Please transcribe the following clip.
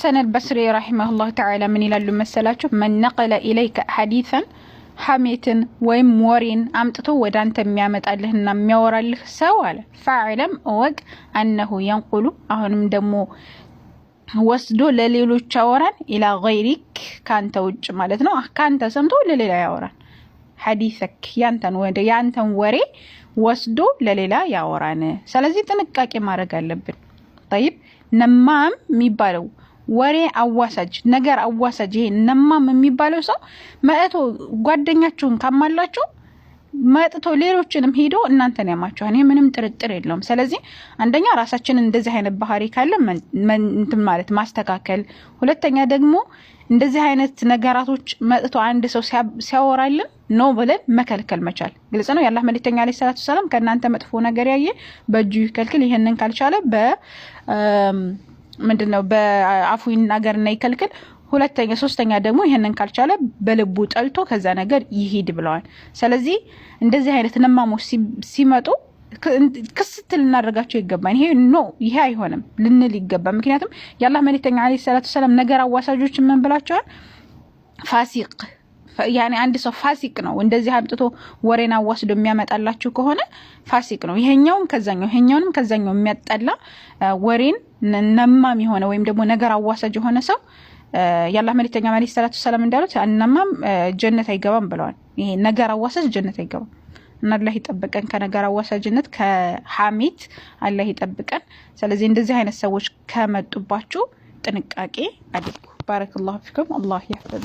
حسن البصري رحمه الله تعالى من إلى المسلاته من نقل إليك حديثا حميتن ويم مورين أمتتو ودان تميامت ألهن ميورا له سوالا فاعلم أوق أنه ينقل أهنم دمو وسدو لليلو تشاوران إلى غيرك كان توج مالتنا كان تسمتو لليلا يوران حديثك يانتن وري وسدو لليلا يوران سلازي تنكاكي ما رقال لبن طيب نمام ميبالو ወሬ አዋሳጅ ነገር አዋሳጅ ይሄ ነማም የሚባለው ሰው መጥቶ ጓደኛችሁን ካማላችሁ መጥቶ ሌሎችንም ሄዶ እናንተን ያማችኋል። ይሄ ምንም ጥርጥር የለውም። ስለዚህ አንደኛ ራሳችንን እንደዚህ አይነት ባህሪ ካለ እንትን ማለት ማስተካከል፣ ሁለተኛ ደግሞ እንደዚህ አይነት ነገራቶች መጥቶ አንድ ሰው ሲያወራልን ነው ብለን መከልከል መቻል ግልጽ ነው። ያላህ መልእክተኛ አለይሂ ሰላቱ ሰላም ከናንተ መጥፎ ነገር ያየ በእጁ ይከልክል፣ ይሄንን ካልቻለ ምንድነው በአፉ ይናገርና ይከልክል፣ ሁለተኛ ሶስተኛ ደግሞ ይሄንን ካልቻለ በልቡ ጠልቶ ከዛ ነገር ይሄድ ብለዋል። ስለዚህ እንደዚህ አይነት ነማሞች ሲመጡ ክስተል እናደርጋቸው ይገባል። ይሄ አይሆንም ልንል ይገባ። ምክንያቱም ያላህ መልእክተኛ አለይሂ ሰላቱ ሰላም ነገር አዋሳጆች ምን ብላቸዋል? ፋሲቅ ያኔ አንድ ሰው ፋሲቅ ነው እንደዚህ አምጥቶ ወሬና ወስዶ የሚያመጣላችሁ ከሆነ ፋሲቅ ነው። ይሄኛውም ከዛኛው የሚያጣላ ወሬን ነማም የሆነ ወይም ደግሞ ነገር አዋሳጅ የሆነ ሰው ያላህ መልእክተኛ አለይሂ ሰላቱ ሰላም እንዳሉት አናማም ጀነት አይገባም ብለዋል። ይሄ ነገር አዋሳጅ ጀነት አይገባም እና አላህ ይጠብቀን ከነገር አዋሳጅነት ከሐሜት አላህ ይጠብቀን። ስለዚህ እንደዚህ አይነት ሰዎች ከመጡባችሁ ጥንቃቄ አድርጉ። ባረከላሁ ፊኩም አላህ ይحفظ